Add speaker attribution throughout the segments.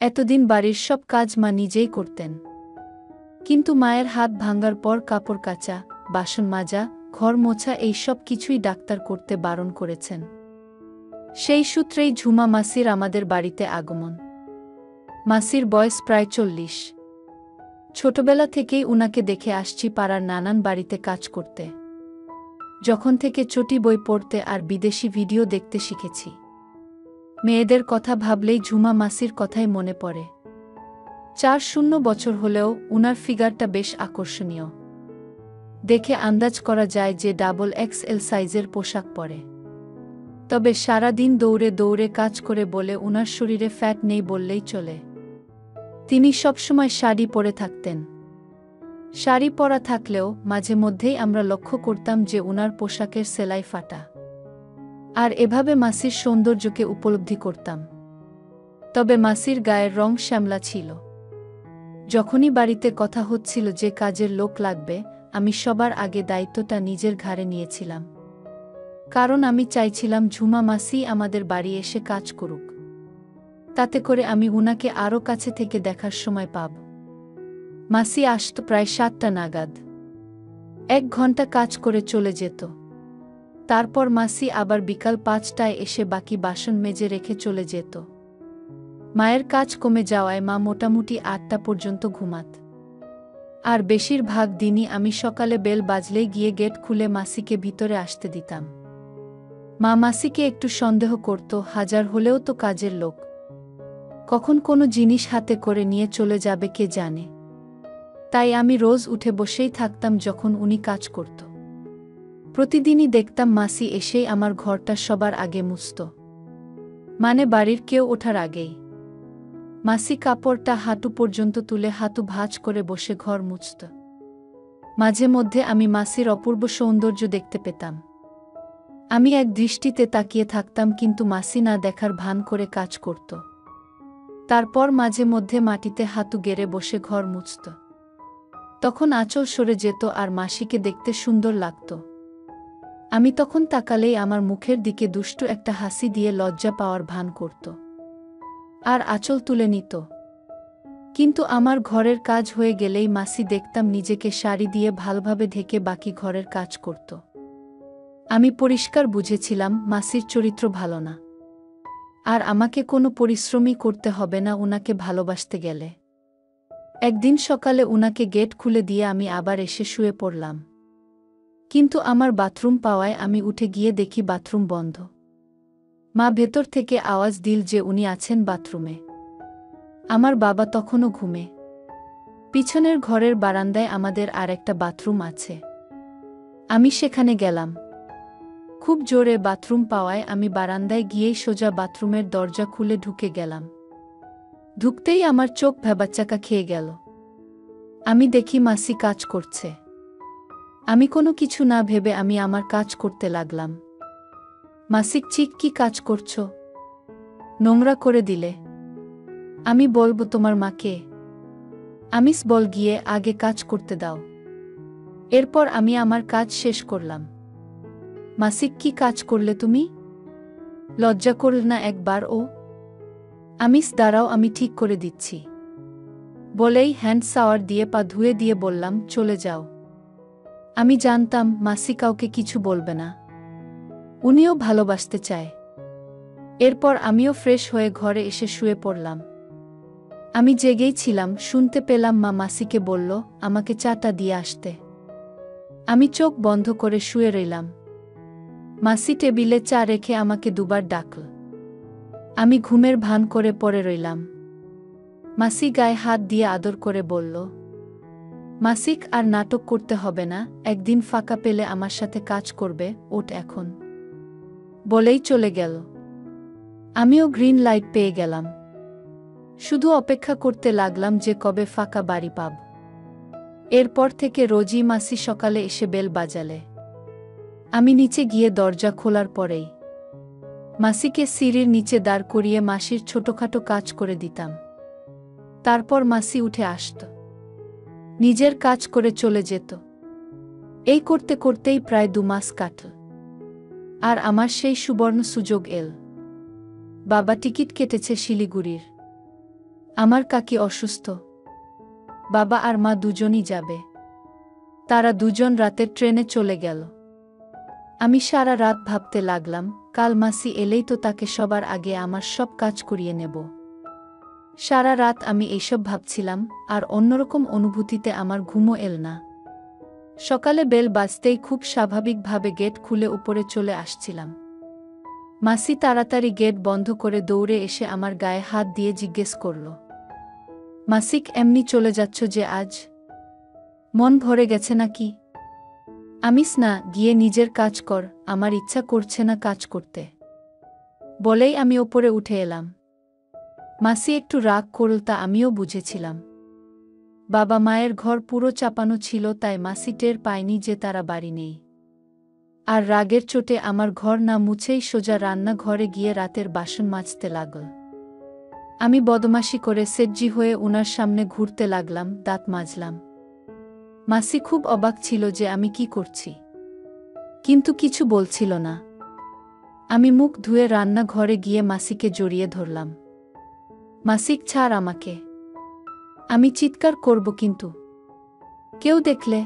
Speaker 1: এতদিন বাড়ির সব কাজ মা নিজেই করতেন। কিন্তু মায়ের হাত ভাঙার পর কাপড় কাচা, বাসন মাজা, ঘর মোছা এই সব কিছুই ডাক্তার করতে বারণ করেছেন। সেই সূত্রেই ঝুমা মাসির আমাদের বাড়িতে আগমন। মাসির বয়স প্রায় ৪০। ছোটবেলা থেকেই উনাকে দেখে আসছি পাড়ার নানান বাড়িতে কাজ করতে। যখন থেকে চটি বই পড়তে আর বিদেশি ভিডিও দেখতে শিখেছি, মেয়েদের কথা ভাবলেই ঝুমা মাসির কথাই মনে পড়ে। ৪০ বছর হলেও উনার ফিগারটা বেশ আকর্ষণীয়। দেখে আন্দাজ করা যায় যে XXL সাইজের পোশাক পরে। তবে সারা দিন দৌড়ে দৌড়ে কাজ করে বলে উনার শরীরে ফ্যাট নেই বললেই চলে। তিনি সবসময় শাড়ি পরে থাকতেন। শাড়ি পরা থাকলেও মাঝে মধ্যেই আমরা লক্ষ্য করতাম যে উনার পোশাকের সেলাই ফাটা। আর এভাবে মাসির সৌন্দর্যকে উপলব্ধি করতাম। তবে মাসির গায়ের রং শ্যামলা ছিল। যখনই বাড়িতে কথা হচ্ছিল যে কাজের লোক লাগবে, আমি সবার আগে দায়িত্বটা নিজের ঘাড়ে নিয়েছিলাম। কারণ আমি চাইছিলাম ঝুমা মাসি আমাদের বাড়ি এসে কাজ করুক। তাতে করে আমি উনাকে আরও কাছে থেকে দেখার সময় পাব। মাসি আসত প্রায় ৭টা নাগাদ। ১ ঘন্টা কাজ করে চলে যেত। তারপর মাসি আবার বিকাল ৫টায় এসে বাকি বাসন মেজে রেখে চলে যেত। মায়ের কাজ কমে যাওয়ায় মা মোটামুটি ৮টা পর্যন্ত ঘুমাত। আর বেশিরভাগ দিনই আমি সকালে বেল বাজলেই গিয়ে গেট খুলে মাসিকে ভিতরে আসতে দিতাম। মা মাসিকে একটু সন্দেহ করত, হাজার হলেও তো কাজের লোক, কখন কোনো জিনিস হাতে করে নিয়ে চলে যাবে কে জানে। তাই আমি রোজ উঠে বসেই থাকতাম যখন উনি কাজ করত। প্রতিদিনই দেখতাম মাসি এসেই আমার ঘরটা সবার আগে মুছত। মানে বাড়ির কেউ ওঠার আগেই। মাসি কাপড়টা হাঁটু পর্যন্ত তুলে হাঁটু ভাঁজ করে বসে ঘর মুছত। মাঝে মধ্যে আমি মাসির অপূর্ব সৌন্দর্য দেখতে পেতাম। আমি এক দৃষ্টিতে তাকিয়ে থাকতাম, কিন্তু মাসি না দেখার ভান করে কাজ করত। তারপর মাঝে মধ্যে মাটিতে হাঁটু গেড়ে বসে ঘর মুছত। তখন আঁচল সরে যেত আর মাসিকে দেখতে সুন্দর লাগত। আমি তখন তাকালেই আমার মুখের দিকে দুষ্টু একটা হাসি দিয়ে লজ্জা পাওয়ার ভান করত। আর আঁচল তুলে নিত। কিন্তু আমার ঘরের কাজ হয়ে গেলেই মাসি দেখতাম নিজেকে শাড়ি দিয়ে ভালোভাবে ঢেকে বাকি ঘরের কাজ করত। আমি পরিষ্কার বুঝেছিলাম মাসির চরিত্র ভালো না। আর আমাকে কোনো পরিশ্রমই করতে হবে না উনাকে ভালোবাসতে গেলে। একদিন সকালে উনাকে গেট খুলে দিয়ে আমি আবার এসে শুয়ে পড়লাম। কিন্তু আমার বাথরুম পাওয়ায় আমি উঠে গিয়ে দেখি বাথরুম বন্ধ। মা ভেতর থেকে আওয়াজ দিল যে উনি আছেন বাথরুমে। আমার বাবা তখনও ঘুমে। পিছনের ঘরের বারান্দায় আমাদের আর একটা বাথরুম আছে। আমি সেখানে গেলাম। খুব জোরে বাথরুম পাওয়ায় আমি বারান্দায় গিয়েই সোজা বাথরুমের দরজা খুলে ঢুকে গেলাম। ঢুকতেই আমার চোখ ভ্যাবাচ্চাকা খেয়ে গেল। আমি দেখি মাসি কাজ করছে। আমি কোনো কিছু না ভেবে আমি আমার কাজ করতে লাগলাম। মাসিক চিক, কি কাজ করছো? নোংরা করে দিলে। আমি বলবো তোমার মাকে? আমিস বল গিয়ে আগে কাজ করতে দাও। এরপর আমি আমার কাজ শেষ করলাম। মাসিক, কি কাজ করলে তুমি? লজ্জা করল না একবার ও? আমিস দাঁড়াও, আমি ঠিক করে দিচ্ছি। বলেই হ্যান্ড শাওয়ার দিয়ে পা ধুয়ে দিয়ে বললাম, চলে যাও। আমি জানতাম মাসি কাউকে কিছু বলবে না। উনিও ভালোবাসতে চায়। এরপর আমিও ফ্রেশ হয়ে ঘরে এসে শুয়ে পড়লাম। আমি জেগেই ছিলাম, শুনতে পেলাম মা মাসিকে বলল আমাকে চাটা দিয়ে আসতে। আমি চোখ বন্ধ করে শুয়ে রইলাম। মাসি টেবিলে চা রেখে আমাকে দুবার ডাকল। আমি ঘুমের ভান করে পড়ে রইলাম। মাসি গায়ে হাত দিয়ে আদর করে বলল, মাসিক, আর নাটক করতে হবে না, একদিন ফাঁকা পেলে আমার সাথে কাজ করবে, ওঠ এখন। বলেই চলে গেল। আমিও গ্রিন লাইট পেয়ে গেলাম। শুধু অপেক্ষা করতে লাগলাম যে কবে ফাঁকা বাড়ি পাব। এরপর থেকে রোজই মাসি সকালে এসে বেল বাজালে আমি নিচে গিয়ে দরজা খোলার পরেই মাসিকে সিঁড়ির নিচে দাঁড় করিয়ে মাসির ছোটখাটো কাজ করে দিতাম। তারপর মাসি উঠে আসত, নিজের কাজ করে চলে যেত। এই করতে করতেই প্রায় 2 মাস কাটল। আর আমার সেই সুবর্ণ সুযোগ এল। বাবা টিকিট কেটেছে শিলিগুড়ির। আমার কাকি অসুস্থ। বাবা আর মা দুজনই যাবে। তারা দুজন রাতের ট্রেনে চলে গেল। আমি সারা রাত ভাবতে লাগলাম, কাল মাসি এলেই তো তাকে সবার আগে আমার সব কাজ করিয়ে নেব। সারা রাত আমি এইসব ভাবছিলাম, আর অন্যরকম অনুভূতিতে আমার ঘুমও এল না। সকালে বেল বাজতেই খুব স্বাভাবিকভাবে গেট খুলে উপরে চলে আসছিলাম। মাসি তাড়াতাড়ি গেট বন্ধ করে দৌড়ে এসে আমার গায়ে হাত দিয়ে জিজ্ঞেস করল, মাসিক এমনি চলে যাচ্ছ যে আজ? মন ভরে গেছে নাকি? আমিস না, গিয়ে নিজের কাজ কর, আমার ইচ্ছা করছে না কাজ করতে। বলেই আমি ওপরে উঠে এলাম। মাসি একটু রাগ করল, তা আমিও বুঝেছিলাম। বাবা মায়ের ঘর পুরো চাপানো ছিল, তাই মাসি টের পায়নি যে তারা বাড়ি নেই। আর রাগের চোটে আমার ঘর না মুছেই সোজা রান্নাঘরে গিয়ে রাতের বাসন মাজতে লাগল। আমি বদমাশি করে সেজ্জি হয়ে উনার সামনে ঘুরতে লাগলাম, দাঁত মাজলাম। মাসি খুব অবাক ছিল যে আমি কি করছি, কিন্তু কিছু বলছিল না। আমি মুখ ধুয়ে রান্নাঘরে গিয়ে মাসিকে জড়িয়ে ধরলাম। মাসিক, ছাড় আমাকে। আমি চিৎকার করব কিন্তু। কেউ দেখলে?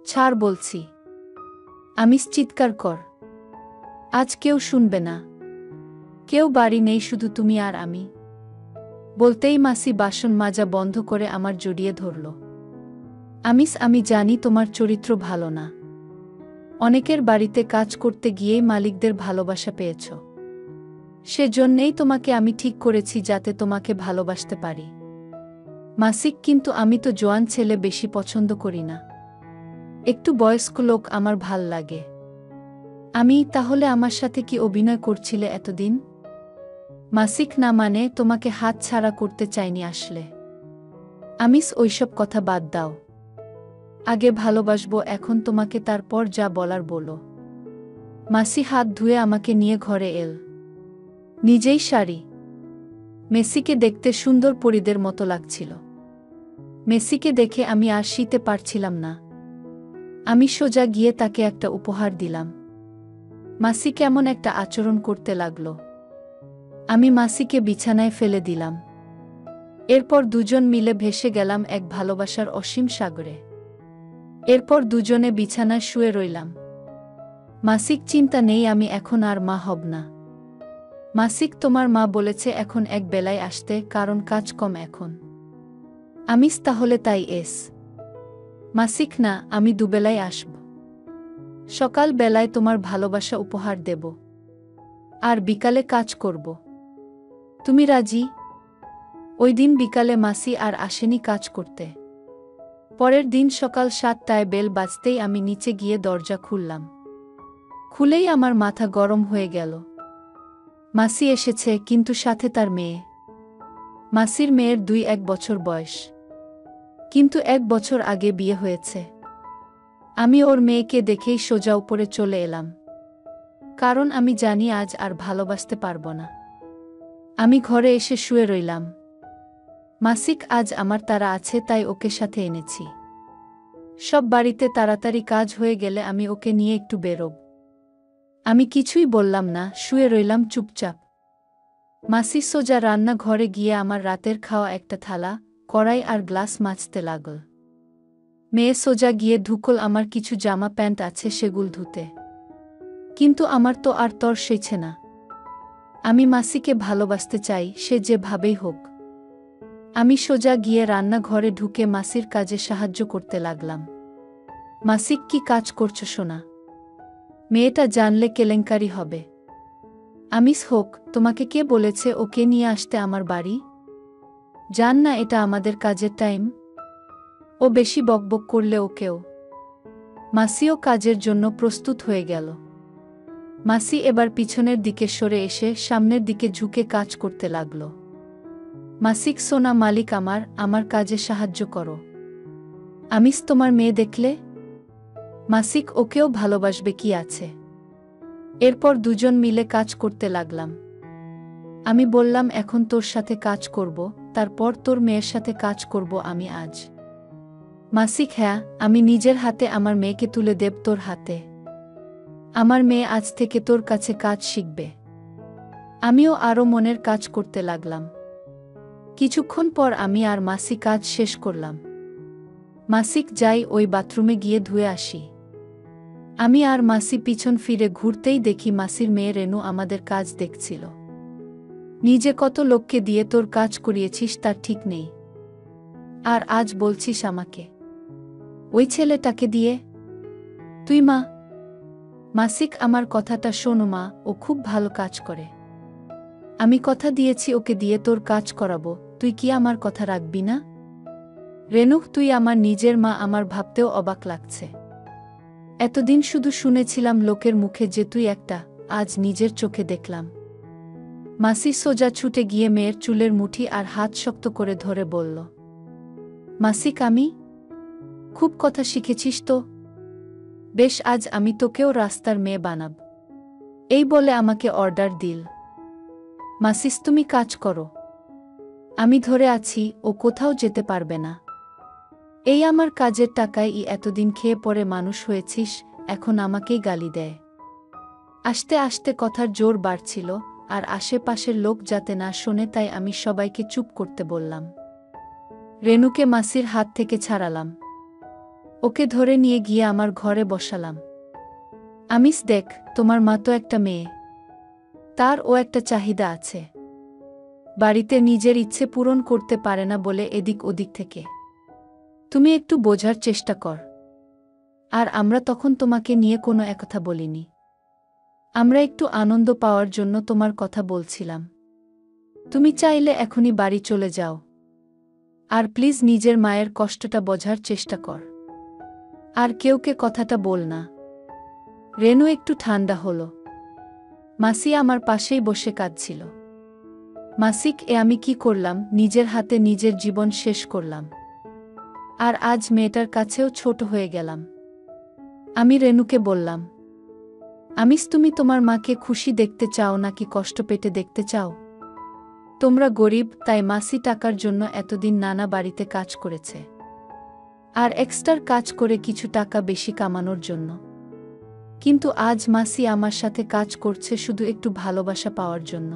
Speaker 1: ছাড় বলছি। আমিস, চিৎকার কর। আজ কেউ শুনবে না। কেউ বাড়ি নেই, শুধু তুমি আর আমি। বলতেই মাসি বাসন মাজা বন্ধ করে আমার জড়িয়ে ধরল। আমিস, আমি জানি তোমার চরিত্র ভালো না। অনেকের বাড়িতে কাজ করতে গিয়েই মালিকদের ভালোবাসা পেয়েছ। সেজন্যেই তোমাকে আমি ঠিক করেছি, যাতে তোমাকে ভালোবাসতে পারি। মাসিক, কিন্তু আমি তো জোয়ান ছেলে বেশি পছন্দ করি না। একটু বয়স্ক লোক আমার ভাল লাগে। আমি তাহলে আমার সাথে কি অভিনয় করছিলে এতদিন? মাসিক, না মানে তোমাকে হাত ছাড়া করতে চাইনি আসলে। আমিস, ওইসব কথা বাদ দাও। আগে ভালোবাসবো এখন তোমাকে, তারপর যা বলার বলো। মাসি হাত ধুয়ে আমাকে নিয়ে ঘরে এল। নিজেই শাড়ি। মেসিকে দেখতে সুন্দর পরীদের মতো লাগছিল। মেসিকে দেখে আমি আর শীতে পারছিলাম না। আমি সোজা গিয়ে তাকে একটা উপহার দিলাম। মাসি কেমন একটা আচরণ করতে লাগল। আমি মাসিকে বিছানায় ফেলে দিলাম। এরপর দুজন মিলে ভেসে গেলাম এক ভালোবাসার অসীম সাগরে। এরপর দুজনে বিছানায় শুয়ে রইলাম। মাসিক, চিন্তা নেই, আমি এখন আর মা হব না। মাসিক, তোমার মা বলেছে এখন এক বেলায় আসতে, কারণ কাজ কম এখন। আমিস, তাহলে তাই এস। মাসিক, না, আমি দুবেলায় আসব। সকাল বেলায় তোমার ভালোবাসা উপহার দেব, আর বিকালে কাজ করব। তুমি রাজি? ওই দিন বিকালে মাসি আর আসেনি কাজ করতে। পরের দিন সকাল 7টায় বেল বাজতেই আমি নিচে গিয়ে দরজা খুললাম। খুলেই আমার মাথা গরম হয়ে গেল। মাসি এসেছে, কিন্তু সাথে তার মেয়ে। মাসির মেয়ের 2-1 বছর বয়স, কিন্তু 1 বছর আগে বিয়ে হয়েছে। আমি ওর মেয়েকে দেখেই সোজা উপরে চলে এলাম, কারণ আমি জানি আজ আর ভালোবাসতে পারব না। আমি ঘরে এসে শুয়ে রইলাম। মাসিক, আজ আমার তাড়া আছে, তাই ওকে সাথে এনেছি। সব বাড়িতে তাড়াতাড়ি কাজ হয়ে গেলে আমি ওকে নিয়ে একটু বেরোব। আমি কিছুই বললাম না, শুয়ে রইলাম চুপচাপ। মাসি সোজা রান্না ঘরে গিয়ে আমার রাতের খাওয়া একটা থালা, কড়াই আর গ্লাস মাজতে লাগল। মেয়ে সোজা গিয়ে ঢুকল আমার কিছু জামা প্যান্ট আছে সেগুলো ধুতে। কিন্তু আমার তো আর তর সইছে না। আমি মাসিকে ভালোবাসতে চাই, সে যেভাবেই হোক। আমি সোজা গিয়ে রান্নাঘরে ঢুকে মাসির কাজে সাহায্য করতে লাগলাম। মাসিক, কি কাজ করছো সোনা? মেয়েটা জানলে কেলেঙ্কারি হবে। আমিস, হোক, তোমাকে কে বলেছে ওকে নিয়ে আসতে আমার বাড়ি? জান না এটা আমাদের কাজের টাইম। ও বেশি বকবক করলে ওকেও। মাসিও কাজের জন্য প্রস্তুত হয়ে গেল। মাসি এবার পিছনের দিকে সরে এসে সামনের দিকে ঝুঁকে কাজ করতে লাগল। মাসিক, সোনা, মালিক আমার কাজে সাহায্য করো। আমিস, তোমার মেয়ে দেখলে? মাসিক, ওকেও ভালোবাসবে কি আছে। এরপর দুজন মিলে কাজ করতে লাগলাম। আমি বললাম, এখন তোর সাথে কাজ করব, তারপর তোর মেয়ের সাথে কাজ করব আমি আজ। মাসিক, হ্যাঁ, আমি নিজের হাতে আমার মেয়েকে তুলে দেব তোর হাতে। আমার মেয়ে আজ থেকে তোর কাছে কাজ শিখবে। আমিও আরও মনের কাজ করতে লাগলাম। কিছুক্ষণ পর আমি আর মাসি কাজ শেষ করলাম। মাসিক যাই ওই বাথরুমে গিয়ে ধুয়ে আসি। আমি আর মাসি পিছন ফিরে ঘুরতেই দেখি মাসির মেয়ে রেনু আমাদের কাজ দেখছিল। নিজে কত লোককে দিয়ে তোর কাজ করিয়েছিস তার ঠিক নেই, আর আজ বলছিস আমাকে ওই ছেলেটাকে দিয়ে? তুই মা! মাসিক, আমার কথাটা শোনো মা, ও খুব ভালো কাজ করে। আমি কথা দিয়েছি ওকে দিয়ে তোর কাজ করাবো, তুই কি আমার কথা রাখবি না? রেনু, তুই আমার নিজের মা, আমার ভাবতেও অবাক লাগছে। এতদিন শুধু শুনেছিলাম লোকের মুখে যে তুই একটা, আজ নিজের চোখে দেখলাম। মাসি সোজা ছুটে গিয়ে মেয়ের চুলের মুঠি আর হাত শক্ত করে ধরে বলল, মাসিক, আমি খুব কথা শিখেছিস তো। বেশ, আজ আমি তোকেও রাস্তার মেয়ে বানাব। এই বলে আমাকে অর্ডার দিল। মাসিস, তুমি কাজ করো, আমি ধরে আছি, ও কোথাও যেতে পারবে না। এই আমার কাজের টাকায় এতদিন খেয়ে পরে মানুষ হয়েছিস, এখন আমাকেই গালি দেয়। আস্তে আস্তে কথার জোর বাড়ছিল, আর আশেপাশের লোক যাতে না শোনে তাই আমি সবাইকে চুপ করতে বললাম। রেনুকে মাসির হাত থেকে ছাড়ালাম, ওকে ধরে নিয়ে গিয়ে আমার ঘরে বসালাম। আমিস, দেখ, তোমার মা তো একটা মেয়ে, তার ও একটা চাহিদা আছে। বাড়িতে নিজের ইচ্ছে পূরণ করতে পারে না বলে এদিক ওদিক থেকে। তুমি একটু বোঝার চেষ্টা কর। আর আমরা তখন তোমাকে নিয়ে কোনো একথা বলিনি, আমরা একটু আনন্দ পাওয়ার জন্য তোমার কথা বলছিলাম। তুমি চাইলে এখনই বাড়ি চলে যাও, আর প্লিজ নিজের মায়ের কষ্টটা বোঝার চেষ্টা কর, আর কেউকে কথাটা বল না। রেনু একটু ঠান্ডা হল। মাসি আমার পাশেই বসে কাঁদছিল। মাসিক, আমি কি করলাম? নিজের হাতে নিজের জীবন শেষ করলাম, আর আজ মেয়েটার কাছেও ছোট হয়ে গেলাম। আমি রেনুকে বললাম, আমিস, তুমি তোমার মাকে খুশি দেখতে চাও নাকি কষ্ট পেতে দেখতে চাও? তোমরা গরিব, তাই মাসি টাকার জন্য এতদিন নানা বাড়িতে কাজ করেছে, আর এক্সট্রার কাজ করে কিছু টাকা বেশি কামানোর জন্য। কিন্তু আজ মাসি আমার সাথে কাজ করছে শুধু একটু ভালোবাসা পাওয়ার জন্য।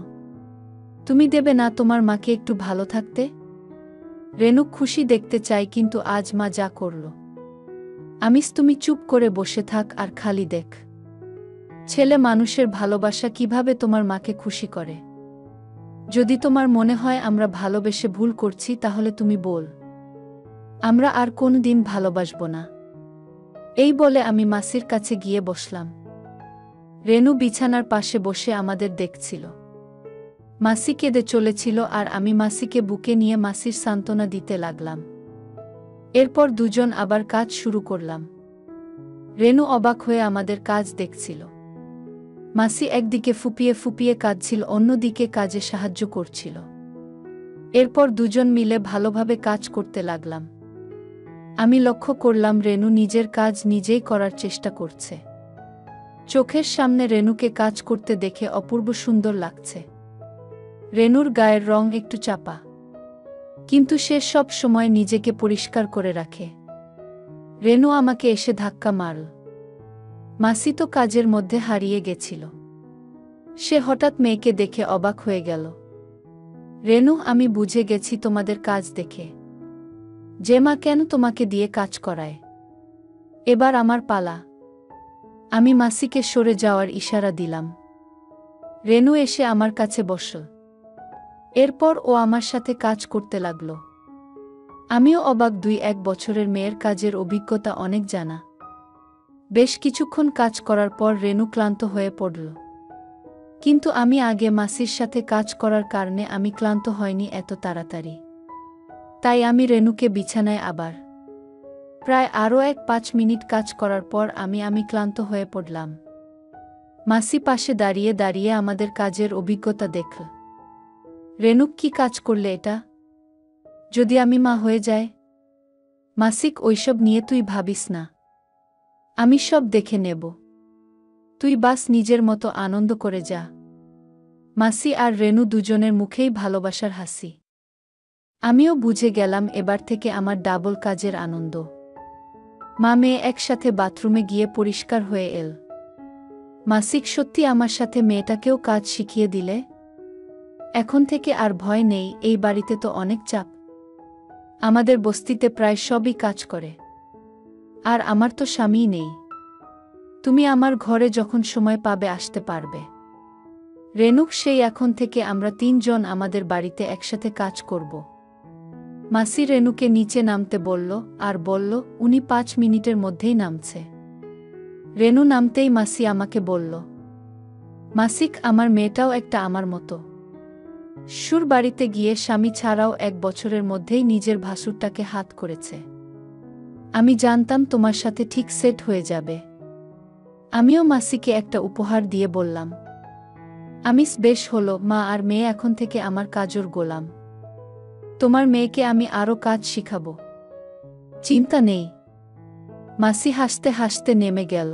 Speaker 1: তুমি দেবে না তোমার মাকে একটু ভালো থাকতে? রেনু খুশি দেখতে চাই, কিন্তু আজ মা যা করল। আমিস, তুমি চুপ করে বসে থাক আর খালি দেখ ছেলে মানুষের ভালোবাসা কিভাবে তোমার মাকে খুশি করে। যদি তোমার মনে হয় আমরা ভালোবেসে ভুল করছি তাহলে তুমি বল, আমরা আর কোনদিন ভালোবাসব না। এই বলে আমি মাসির কাছে গিয়ে বসলাম। রেনু বিছানার পাশে বসে আমাদের দেখছিল। মাসি কেঁদে চলেছিল, আর আমি মাসিকে বুকে নিয়ে মাসির সান্ত্বনা দিতে লাগলাম। এরপর দুজন আবার কাজ শুরু করলাম। রেনু অবাক হয়ে আমাদের কাজ দেখছিল। মাসি একদিকে ফুপিয়ে ফুপিয়ে কাঁদছিল, অন্যদিকে কাজে সাহায্য করছিল। এরপর দুজন মিলে ভালোভাবে কাজ করতে লাগলাম। আমি লক্ষ্য করলাম রেনু নিজের কাজ নিজেই করার চেষ্টা করছে। চোখের সামনে রেনুকে কাজ করতে দেখে অপূর্ব সুন্দর লাগছে। রেনুর গায়ের রং একটু চাপা, কিন্তু সে সব সময় নিজেকে পরিষ্কার করে রাখে। রেনু আমাকে এসে ধাক্কা মারল। মাসি তো কাজের মধ্যে হারিয়ে গেছিল। সে হঠাৎ মেয়েকে দেখে অবাক হয়ে গেল। রেনু, আমি বুঝে গেছি তোমাদের কাজ দেখে, যে মা কেন তোমাকে দিয়ে কাজ করায়। এবার আমার পালা। আমি মাসিকে সরে যাওয়ার ইশারা দিলাম। রেনু এসে আমার কাছে বসল। এরপর ও আমার সাথে কাজ করতে লাগল। আমিও অবাক, 2-1 বছরের মেয়ের কাজের অভিজ্ঞতা অনেক জানা। বেশ কিছুক্ষণ কাজ করার পর রেনু ক্লান্ত হয়ে পড়ল। কিন্তু আমি আগে মাসির সাথে কাজ করার কারণে আমি ক্লান্ত হয়নি এত তাড়াতাড়ি। তাই আমি রেনুকে বিছানায় আবার প্রায় আরও 1-5 মিনিট কাজ করার পর আমি ক্লান্ত হয়ে পড়লাম। মাসি পাশে দাঁড়িয়ে দাঁড়িয়ে আমাদের কাজের অভিজ্ঞতা দেখল। রেনু, কি কাজ করলে এটা? যদি আমি মা হয়ে যাই? মাসিক, ওইসব নিয়ে তুই ভাবিস না, আমি সব দেখে নেব। তুই বাস নিজের মতো আনন্দ করে যা। মাসি আর রেনু দুজনের মুখেই ভালোবাসার হাসি। আমিও বুঝে গেলাম এবার থেকে আমার ডাবল কাজের আনন্দ। মা মেয়ে একসাথে বাথরুমে গিয়ে পরিষ্কার হয়ে এল। মাসিক, সত্যি আমার সাথে মেয়েটাকেও কাজ শিখিয়ে দিলে? এখন থেকে আর ভয় নেই, এই বাড়িতে তো অনেক চাপ। আমাদের বস্তিতে প্রায় সবই কাজ করে। আর আমার তো স্বামী নেই। তুমি আমার ঘরে যখন সময় পাবে আসতে পারবে। রেনুক, সেই এখন থেকে আমরা 3 জন আমাদের বাড়িতে একসাথে কাজ করব। মাসি রেনুকে নিচে নামতে বলল আর বলল উনি 5 মিনিটের মধ্যেই নামছে। রেনু নামতেই মাসি আমাকে বলল, মাসিক, আমার মেয়েটাও একটা আমার মতো। সুর বাড়িতে গিয়ে স্বামী ছাড়াও 1 বছরের মধ্যেই নিজের ভাসুরটাকে হাত করেছে। আমি জানতাম তোমার সাথে ঠিক সেট হয়ে যাবে। আমিও মাসিকে একটা উপহার দিয়ে বললাম, আমিস বেশ হলো মা, আর মেয়ে এখন থেকে আমার কাজের গোলাম। তোমার মেয়েকে আমি আরও কাজ শিখাবো, চিন্তা নেই। মাসি হাসতে হাসতে নেমে গেল।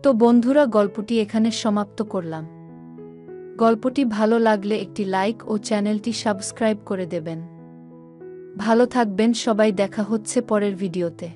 Speaker 1: তো বন্ধুরা, গল্পটি এখানে সমাপ্ত করলাম। গল্পটি ভালো লাগলে একটি লাইক ও চ্যানেলটি সাবস্ক্রাইব করে দেবেন। ভালো থাকবেন সবাই, দেখা হচ্ছে পরের ভিডিওতে।